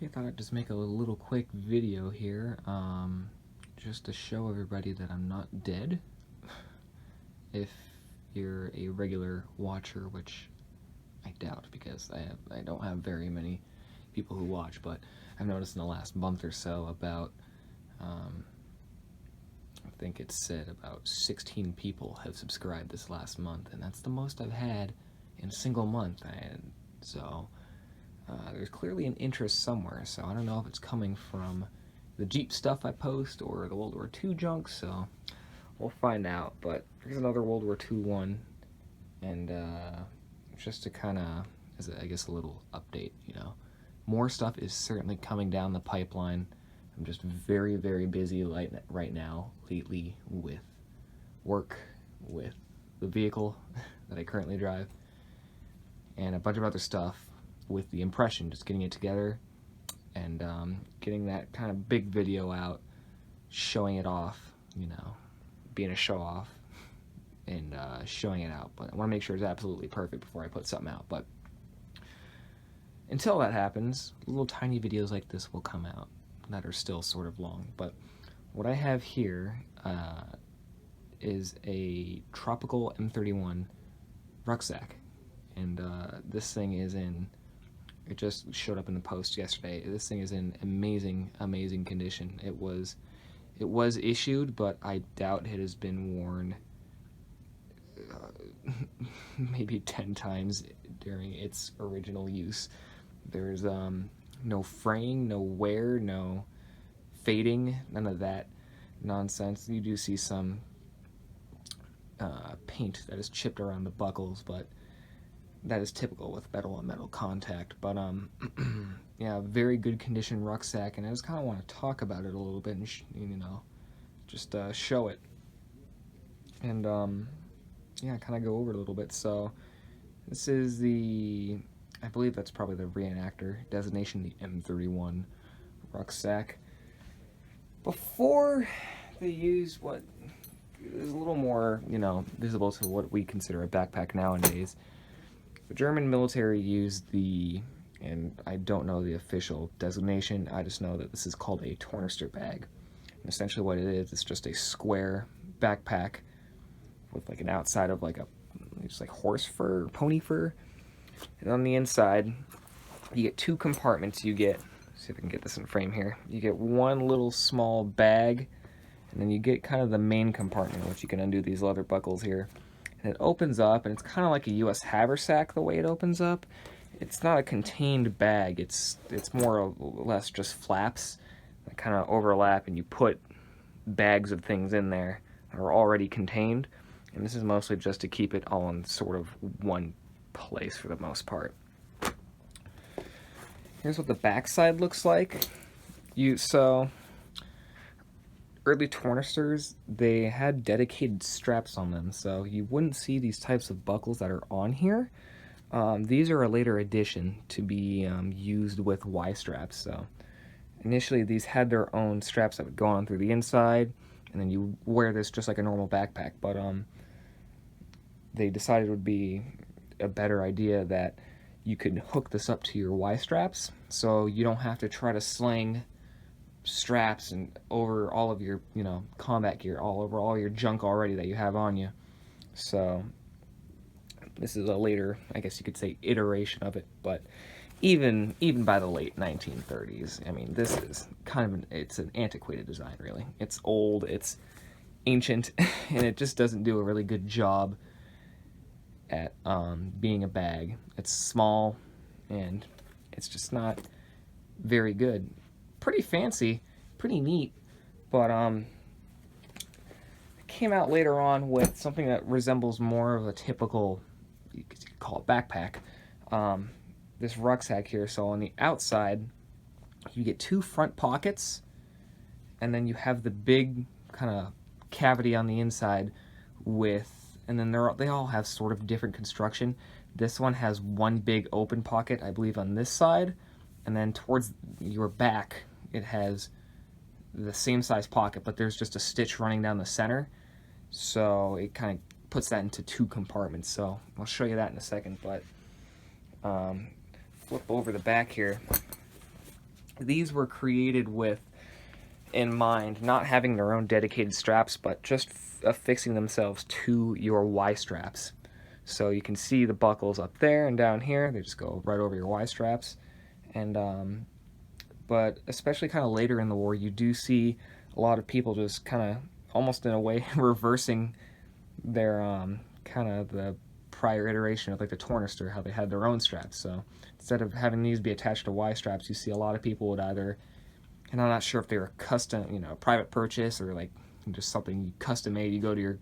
Okay, I thought I'd just make a little quick video here, just to show everybody that I'm not dead. If you're a regular watcher, which I doubt because I don't have very many people who watch, but I've noticed in the last month or so about, I think it said about 16 people have subscribed this last month, and that's the most I've had in a single month. There's clearly an interest somewhere, so I don't know if it's coming from the Jeep stuff I post or the World War II junk, so we'll find out. But here's another World War II one, and just to kind of, as I guess a little update, more stuff is certainly coming down the pipeline. I'm just very, very busy right now, lately, with work, with the vehicle that I currently drive, and a bunch of other stuff with the impression, just getting it together and getting that kind of big video out, showing it off, being a show off and showing it out. But I want to make sure it's absolutely perfect before I put something out. But until that happens, little tiny videos like this will come out that are still sort of long. But what I have here is a tropical M31 rucksack, and this thing is in, it just showed up in the post yesterday. This thing is in amazing condition. It was issued, but I doubt it has been worn maybe 10 times during its original use. There's no fraying, no wear, no fading, none of that nonsense. You do see some paint that is chipped around the buckles, but that is typical with metal on metal contact. But yeah, very good condition rucksack, and I just kind of want to talk about it a little bit and just show it, and yeah, kind of go over it a little bit. So this is I believe that's probably the reenactor designation, the M31 Rucksack. Before they used what is a little more, visible to what we consider a backpack nowadays, the German military used and I don't know the official designation, I just know that this is called a tornister bag. And essentially what it is, it's just a square backpack with like an outside of just like horse fur, pony fur. And on the inside, you get two compartments. You get, see if I can get this in frame here, you get one little small bag, and then you get kind of the main compartment, which you can undo these leather buckles here. And it opens up, and it's kind of like a U.S. haversack the way it opens up. It's not a contained bag. It's more or less just flaps that kind of overlap, and you put bags of things in there that are already contained. And this is mostly just to keep it all in sort of one place for the most part. Here's what the backside looks like. So early tornisters, they had dedicated straps on them, so you wouldn't see these types of buckles that are on here. These are a later addition to be used with Y straps. So initially these had their own straps that would go on through the inside, and then you wear this just like a normal backpack. But they decided it would be a better idea that you could hook this up to your Y straps, so you don't have to try to sling straps and over all of your combat gear, all over all your junk already that you have on you. So this is a later, I guess you could say, iteration of it. But even by the late 1930s, I mean, this is kind of it's an antiquated design, really. It's old, it's ancient, and it just doesn't do a really good job at being a bag. It's small, and it's just not very good. Pretty fancy, pretty neat, but it came out later on with something that resembles more of a typical, you could call it backpack, this rucksack here. So on the outside, you get two front pockets, and then you have the big kind of cavity on the inside and then they all have sort of different construction. This one has one big open pocket, I believe, on this side, and then towards your back, it has the same size pocket, but there's just a stitch running down the center, so it kind of puts that into two compartments. So I'll show you that in a second, but flip over the back here. these were created with in mind not having their own dedicated straps, but just affixing themselves to your Y straps. So you can see the buckles up there and down here. They just go right over your Y straps. And but especially kind of later in the war, you do see a lot of people just kind of almost in a way reversing their kind of the prior iteration of like the Tornister, how they had their own straps. So instead of having these be attached to Y straps, you see a lot of people would either, and I'm not sure if they were custom, you know, private purchase or like just something custom made. You go to your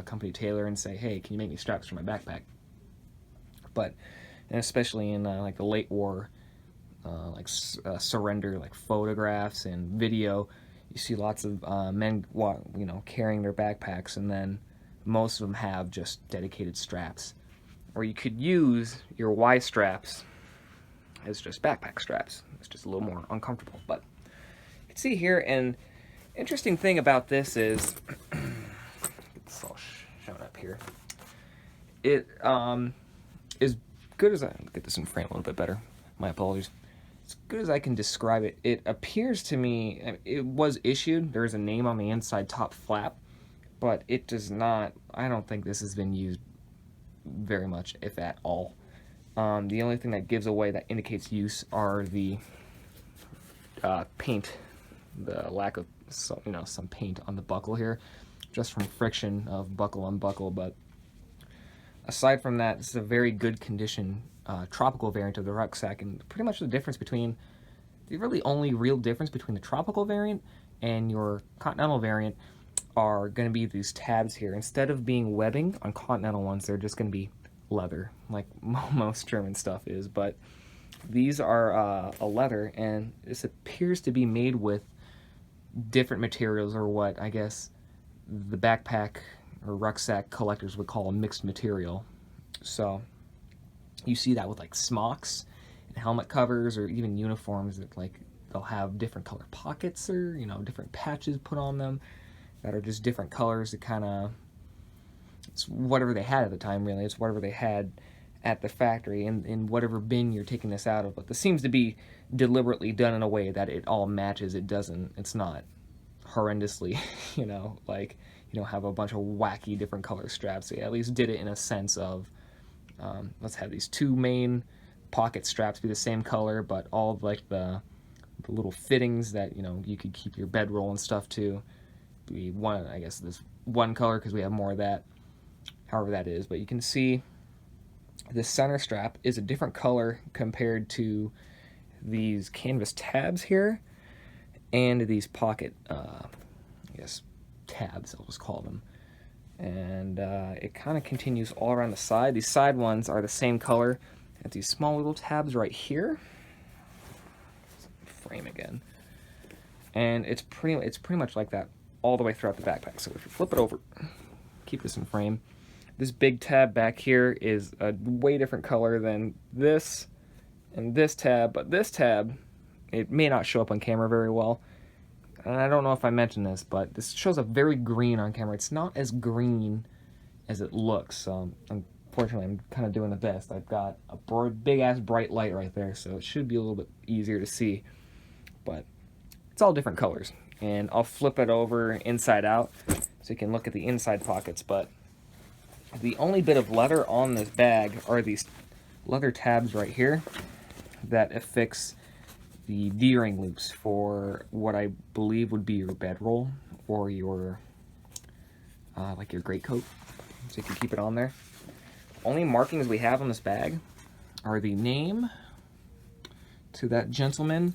company tailor and say, hey, can you make me straps for my backpack? But, and especially in like the late war, surrender, like photographs and video, you see lots of men, you know, carrying their backpacks, and then most of them have just dedicated straps. Or you could use your Y straps as just backpack straps. It's just a little more uncomfortable, but you can see here. And interesting thing about this is, get this all shown up here. It is good as I get this in frame a little bit better. My apologies. As good as I can describe it, it appears to me, it was issued. There is a name on the inside top flap, but it does not, I don't think this has been used very much, if at all. The only thing that gives away that indicates use are the paint, the lack of some paint on the buckle here, just from friction of buckle on buckle. But aside from that, this is a very good condition tropical variant of the rucksack, and pretty much the difference between, the really only real difference between the tropical variant and your continental variant are going to be these tabs here. Instead of being webbing on continental ones, they're just going to be leather, like most German stuff is. But these are a leather, and this appears to be made with different materials, or what I guess the backpack or rucksack collectors would call a mixed material. So you see that with like smocks and helmet covers, or even uniforms that like they'll have different color pockets, or different patches put on them that are just different colors. It kind of, it's whatever they had at the time, really. It's whatever they had at the factory, in whatever bin you're taking this out of. But this seems to be deliberately done in a way that it all matches. It doesn't, it's not horrendously, like you don't have a bunch of wacky different color straps. They at least did it in a sense of, let's have these two main pocket straps be the same color, but all like the little fittings that you could keep your bedroll and stuff to be one, I guess this one color because we have more of that, however that is. But you can see this center strap is a different color compared to these canvas tabs here and these pocket I guess tabs, I'll just call them. And it kind of continues all around the side. These side ones are the same color as these small little tabs right here. Frame again, and it's pretty much like that all the way throughout the backpack. So if you flip it over, keep this in frame, this big tab back here is a way different color than this and this tab. But this tab, it may not show up on camera very well, and I don't know if I mentioned this, but this shows up very green on camera. It's not as green as it looks. So unfortunately, I'm kind of doing the best. I've got a big ass bright light right there, so it should be a little bit easier to see. But it's all different colors, and I'll flip it over inside out so you can look at the inside pockets. But the only bit of leather on this bag are these leather tabs right here that affix the D-ring loops for what I believe would be your bedroll or your like your greatcoat, so you can keep it on there. Only markings we have on this bag are the name to that gentleman,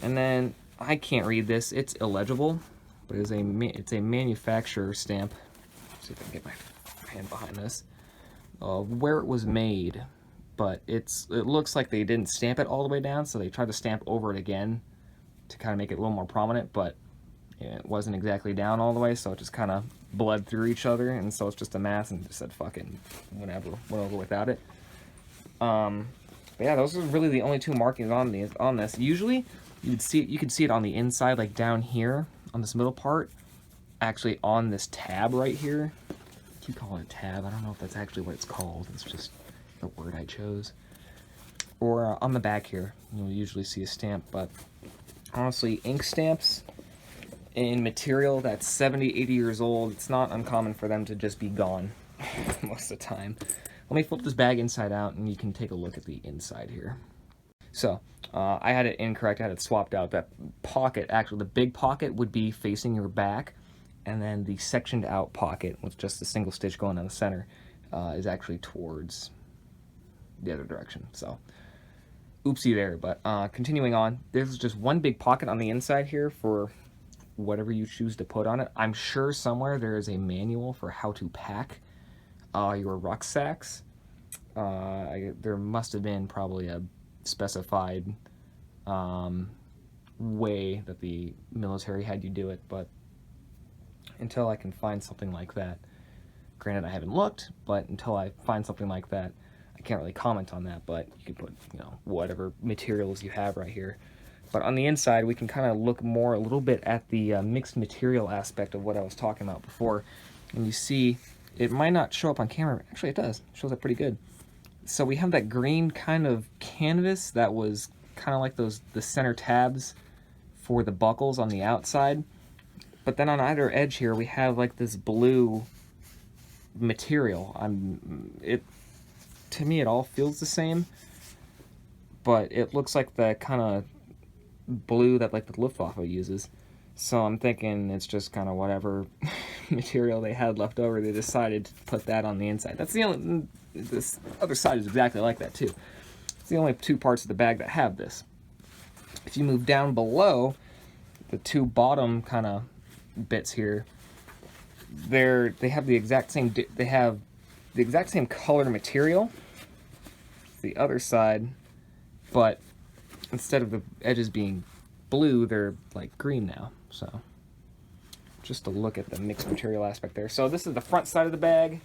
and then I can't read this, it's illegible, but it's a manufacturer stamp. Let's see if I can get my hand behind this, where it was made. But it looks like they didn't stamp it all the way down, so they tried to stamp over it again to kind of make it a little more prominent, but it wasn't exactly down all the way, so it just kind of bled through each other, and so it's just a mass, and just said fucking whatever, went over without it. But yeah, those are really the only two markings on this. Usually you could see it on the inside, like down here on this middle part, actually on this tab right here. I keep calling it tab, I don't know if that's actually what it's called, it's just the word I chose. Or on the back here, you'll usually see a stamp, but Honestly, ink stamps in material that's 70, 80 years old, it's not uncommon for them to just be gone most of the time. Let me flip this bag inside out and you can take a look at the inside here. So, I had it incorrect, I had it swapped out. That pocket, actually the big pocket would be facing your back, and then the sectioned out pocket with just a single stitch going down the center is actually towards the other direction. So, oopsie there, but continuing on, there's just one big pocket on the inside here for whatever you choose to put on it. I'm sure somewhere there is a manual for how to pack your rucksacks. There must have been probably a specified way that the military had you do it, but until I can find something like that, granted I haven't looked, but until I find something like that, I can't really comment on that. But you can put, you know, whatever materials you have right here. But on the inside, we can kind of look more a little bit at the mixed material aspect of what I was talking about before. And you see, it might not show up on camera. Actually, it does. It shows up pretty good. So we have that green kind of canvas that was kind of like the center tabs for the buckles on the outside. But then on either edge here, we have like this blue material. To me, it all feels the same, but it looks like the kind of blue that like the Luftwaffe uses. So I'm thinking it's just kind of whatever material they had left over, they decided to put that on the inside. That's the only, this other side is exactly like that too. It's the only two parts of the bag that have this. If you move down below, the two bottom kind of bits here, they have the exact same color material, the other side, but instead of the edges being blue, they're like green now. So just to look at the mixed material aspect there. So this is the front side of the bag,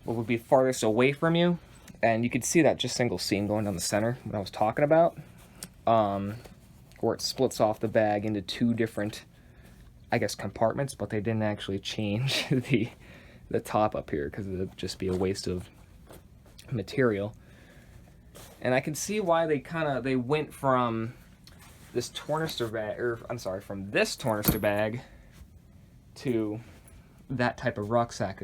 what would be farthest away from you, and you could see that just single seam going down the center, what I was talking about, where it splits off the bag into two different, I guess, compartments, but they didn't actually change the top up here because it would just be a waste of material. And I can see why they went from this tornister bag, or I'm sorry, from this tornister bag to that type of rucksack.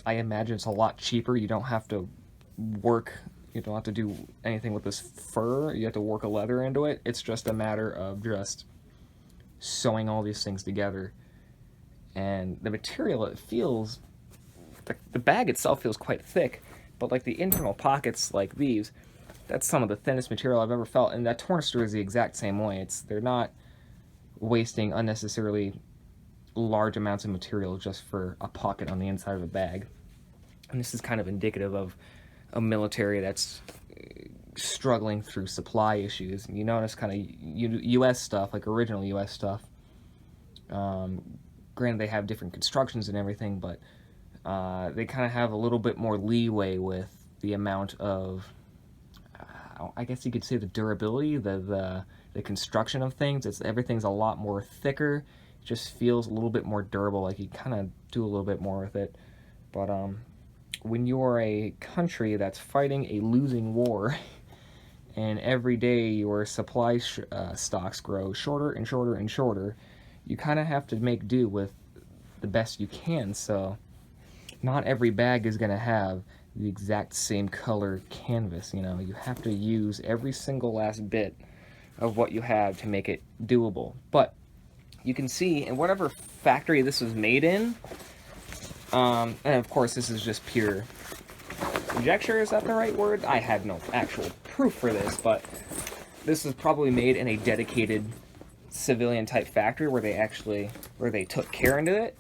I imagine it's a lot cheaper. You don't have to you don't have to do anything with this fur. You have to work a leather into it. It's just a matter of just sewing all these things together. And the material, it feels, the bag itself feels quite thick, but like the internal pockets like these, that's some of the thinnest material I've ever felt. And that tornister is the exact same way. They're not wasting unnecessarily large amounts of material just for a pocket on the inside of a bag. And this is kind of indicative of a military that's struggling through supply issues. You notice kind of U.S. stuff, like original U.S. stuff. Granted, they have different constructions and everything, but they kind of have a little bit more leeway with the amount of, I guess you could say, the durability, the construction of things. Everything's a lot more thicker. It just feels a little bit more durable, like you kind of do a little bit more with it. But when you're a country that's fighting a losing war, and every day your supply stocks grow shorter and shorter and shorter, you kind of have to make do with the best you can. So not every bag is going to have the exact same color canvas. You know, you have to use every single last bit of what you have to make it doable. But you can see in whatever factory this was made in, and of course this is just pure conjecture, is that the right word? I had no actual proof for this, but this is probably made in a dedicated civilian type factory where they took care into it,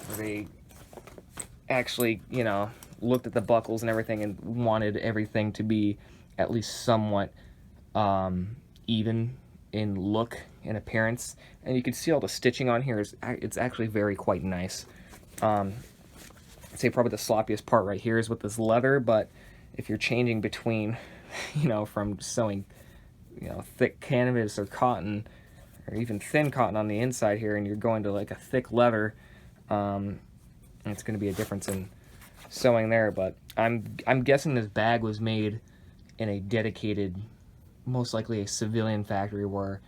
where they actually, you know, looked at the buckles and everything and wanted everything to be at least somewhat even in look and appearance. And you can see all the stitching on here it's actually quite nice. I'd say probably the sloppiest part right here is with this leather, but if you're changing between, you know, from sewing, you know, thick canvas or cotton, or even thin cotton on the inside here, and you're going to like a thick leather, it's going to be a difference in sewing there. But I'm guessing this bag was made in a dedicated most likely a civilian factory where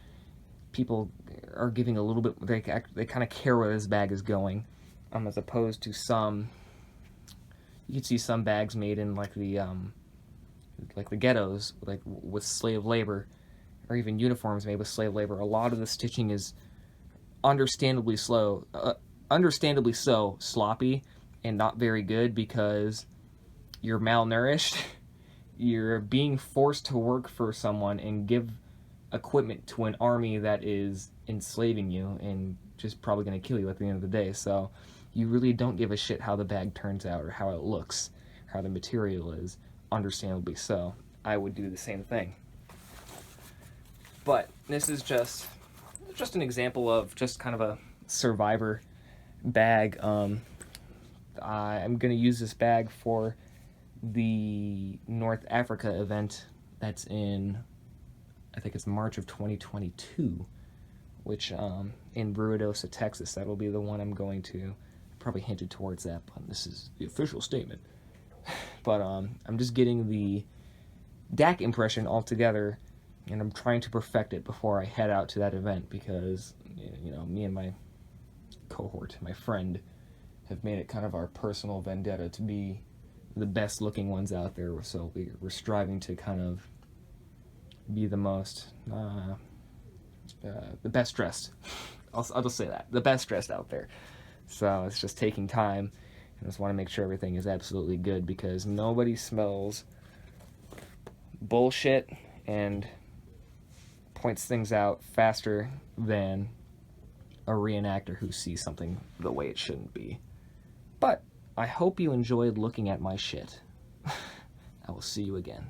people are giving a little bit, they kind of care where this bag is going, as opposed to some, you could see some bags made in like the ghettos, like with slave labor, or even uniforms made with slave labor. A lot of the stitching is understandably understandably so sloppy and not very good because you're malnourished. You're being forced to work for someone and give equipment to an army that is enslaving you and just probably going to kill you at the end of the day. So you really don't give a shit how the bag turns out or how it looks, how the material is. Understandably so. I would do the same thing. But this is just an example of just kind of a survivor bag. I'm going to use this bag for the North Africa event that's in, I think it's March of 2022, which in Ruidosa, Texas. That'll be the one I'm going to, probably hinted towards that, but this is the official statement. But I'm just getting the DAC impression all together, and I'm trying to perfect it before I head out to that event because, you know, me and my cohort, my friend, have made it kind of our personal vendetta to be the best looking ones out there. So we're striving to kind of be the most, the best dressed. I'll just say that, the best dressed out there. So it's just taking time. I just want to make sure everything is absolutely good because nobody smells bullshit and points things out faster than a reenactor who sees something the way it shouldn't be. But I hope you enjoyed looking at my shit. I will see you again.